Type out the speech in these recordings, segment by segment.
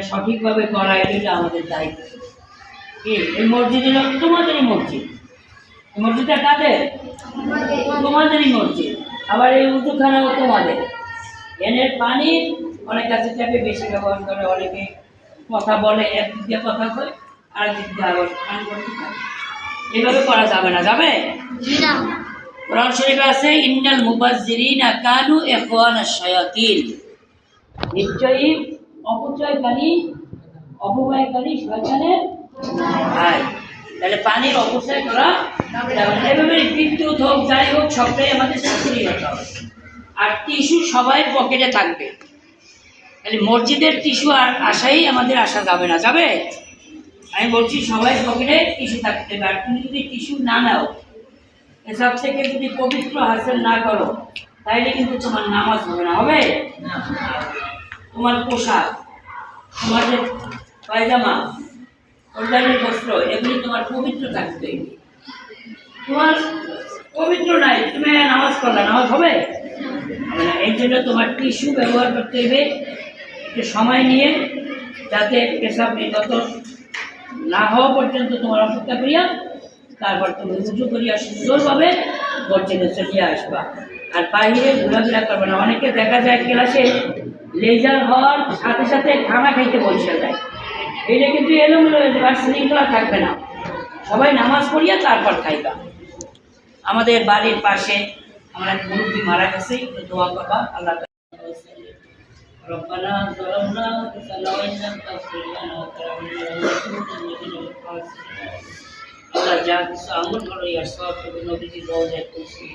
সঠিকভাবে করা এটা আমাদের দায়িত্ব। কি এই মসজিদ হলো তোমাদেরই মসজিদ, মসজিদটা কাদের? তোমাদেরই মসজিদ। আবার এই উজুখানাও তোমাদের। এনের পানি অনেক কাছে চাপে বেশি ব্যবহার করে, অনেকে কথা বলে, একদিক দিয়ে কথা কয় আর দিক দিয়ে আবার পানি করতে থাকে। এভাবে করা যাবে না, যাবে? কোরআন শরীফে আছে ইন্নাল মুবাজ্জিরিনা কানু ইখওয়ানাশ শায়াতিন, নিশ্চয়ই অপচয়কারী অপব্যয়কারী শয়তানের ভাই। তাহলে পানির অপচয় করা এভাবে বিদ্যুৎ হোক যাই হোক সবটাই আমাদের সাশ্রয়ী হতে হবে। আর টিস্যু সবাই পকেটে থাকবে। তাহলে মসজিদের টিস্যু আর আসাই আমাদের আসা যাবে না, যাবে? আমি বলছি সবাই পকেটে টিস্যু থাকতে হবে। আর তুমি যদি টিস্যু না নাও, এসব থেকে যদি পবিত্র হাসিল না করো, তাইলে কিন্তু তোমার নামাজ হবে না, হবে? তোমার পোশাক, তোমার যে পায়জামা, কল্যাণের বস্ত্র, এগুলি তোমার পবিত্র থাকতে। তোমার পবিত্র নাই, তুমি নামাজ করলে নামাজ হবে না। এই জন্য তোমার টিস্যু ব্যবহার করতে হবে একটু সময় নিয়ে, যাতে পেশাব নির্গত না হওয়া পর্যন্ত তোমার অপেক্ষা করিয়া তারপর তুমি উঁচু করিয়া সুন্দরভাবে মসজিদে চলিয়ে আসবা। আর বাহিরে ঘোরাফেরা করবে না। অনেকে দেখা যায় ক্লাসে লেজার হওয়ার সাথে সাথে খানা খাইতে বসে যায়। এটা কিন্তু এলোমেলো হয়ে যাবে, আর শৃঙ্খলা থাকবে না। সবাই নামাজ পড়িয়া তারপর খাইবা। আমাদের বাড়ির পাশে আমরা মুরব্বী মারা গেছে, একটু দোয়া করবা। আল্লাহ ربنا ظلمنا أنفسنا وإن لم تغفر لنا وترحمنا لنكونن من الخاسرين। আল্লাহ যা কিছু আমল করো ইয়ার সব থেকে নবীজি রওজায় পৌঁছে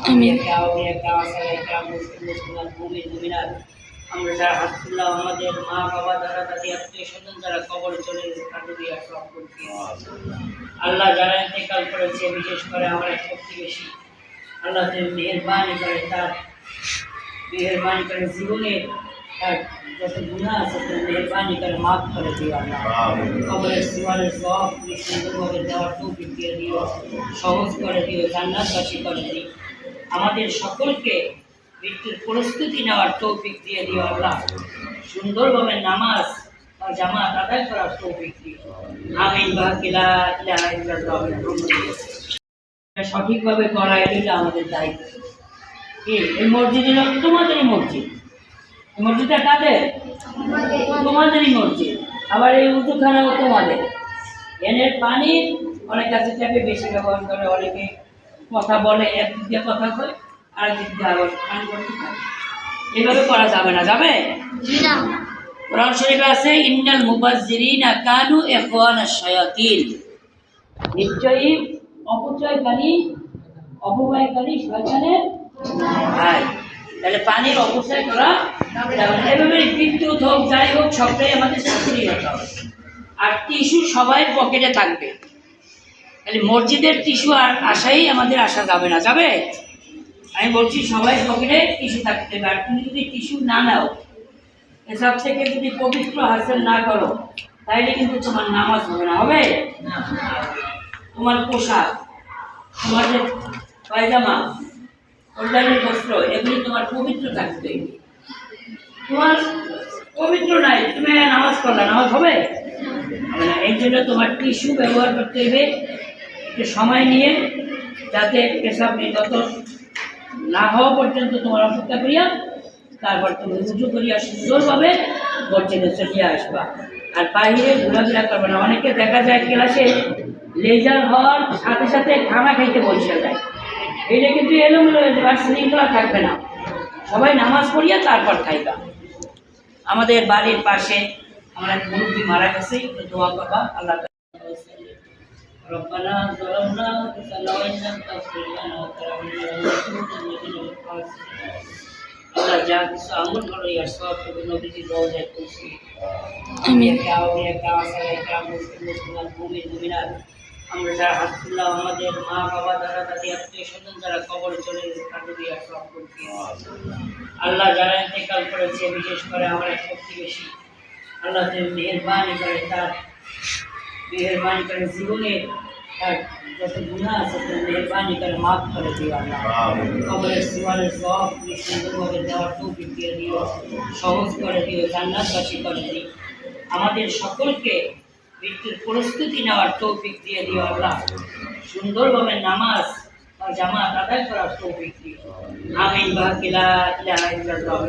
আমিন। আমরা যারা হাত তুললাম, আমাদের মা বাবা দাদা দাদি আত্মীয় স্বজন যারা কবরে চলে গেছে তাদের ইয়ার সব করতে। আল্লাহ যারা ইন্তেকাল করেছে, বিশেষ করে আমার এক প্রতিবেশী, আল্লাহ মেহেরবানি করে তার মেহরবানি করে জীবনে তার যত গুনাহ আছে মেহরবানি করে মাফ করে দিও। আল্লাহ কবরের জীবনের সব সুন্দরভাবে দেওয়ার তৌফিক দিয়ে দিও, সহজ করে দিও, জান্নাতবাসী করে দিও। আমাদের সকলকে মৃত্যুর প্রস্তুতি নেওয়ার তৌফিক দিয়ে দিও। আল্লাহ সুন্দরভাবে নামাজ বা জামাত আদায় করার তৌফিক দিও। আমিন। লা ইলাহা ইল্লাল্লাহ। সঠিকভাবে করা এটা আমাদের দায়িত্ব। কি এই মসজিদ হলো তোমাদেরই মসজিদ, মসজিদটা কাদের? তোমাদেরই মসজিদ। আবার এই উজুখানাও তোমাদের। এনের পানি অনেক কাছে চাপে বেশি ব্যবহার করে, অনেকে কথা বলে, একদিক দিয়ে কথা কয় আর দিক দিয়ে আবার পানি করতে থাকে। এভাবে করা যাবে না, যাবে? কোরআন শরীফে আছে ইন্নাল মুবাজ্জিরিনা কানু ইখওয়ানাশ শায়াতিন, নিশ্চয়ই অপচয়কারী অপব্যয়কারী শয়তানের ভাই। তাহলে পানির অপচয় করা এভাবে বিদ্যুৎ হোক যাই হোক সবটাই আমাদের সাশ্রয়ী হতে হবে। আর টিস্যু সবাই পকেটে থাকবে। তাহলে মসজিদের টিস্যু আর আসাই আমাদের আসা যাবে না, যাবে? আমি বলছি সবাই পকেটে টিস্যু থাকতে হবে। আর তুমি যদি টিস্যু না নাও, এসব থেকে যদি পবিত্র হাসিল না করো, তাইলে কিন্তু তোমার নামাজ হবে না, হবে? তোমার পোশাক, তোমার যে পায়জামা, কল্যাণের বস্ত্র, এগুলি তোমার পবিত্র থাকতে। তোমার পবিত্র নাই, তুমি নামাজ করলে নামাজ হবে না। এই জন্য তোমার টিস্যু ব্যবহার করতে হবে একটু সময় নিয়ে, যাতে পেশাব নির্গত না হওয়া পর্যন্ত তোমার অপেক্ষা করিয়া তারপর তুমি উঁচু করিয়া সুন্দরভাবে মসজিদে চলিয়ে আসবা। আর বাহিরে ঘোরাফেরা করবে না। অনেকে দেখা যায় ক্লাসে লেজার হওয়ার সাথে সাথে খানা খাইতে বসে যায়। এটা কিন্তু এলোমেলো হয়ে যাবে, আর শৃঙ্খলা থাকবে না। সবাই নামাজ পড়িয়া তারপর খাইবা। আমাদের বাড়ির পাশে আমরা মুরব্বী মারা গেছে, একটু দোয়া করবা। আল্লাহ ربنا ظلمنا أنفسنا وإن لم تغفر لنا وترحمنا لنكونن من الخاسرين। আল্লাহ যা কিছু আমল করো ইয়ার সব থেকে নবীজি রওজায় পৌঁছে আমিন। আমরা যারা হাত তুললাম, আমাদের মা বাবা দাদা দাদি আত্মীয় স্বজন যারা কবরে চলে গেছে তাদের ইয়ার সব করতে। আল্লাহ যারা ইন্তেকাল করেছে, বিশেষ করে আমার এক প্রতিবেশী, আল্লাহ মেহরবানি করে তার মেহরবানি করে জীবনে তার যত গুনাহ আছে মেহরবানি করে মাফ করে দিও। আল্লাহ কবরের জীবনের সব সুন্দরভাবে দেওয়ার তৌফিক দিয়ে দিও, সহজ করে দিও, জান্নাতবাসী করে দিও। আমাদের সকলকে মৃত্যুর প্রস্তুতি নেওয়ার তৌফিক দিয়ে দিও আল্লাহ। সুন্দরভাবে নামাজ বা জামাত আদায় করার তৌফিক দিও। আমিন। বাকিলা ইলাহা ইল্লাল্লাহ।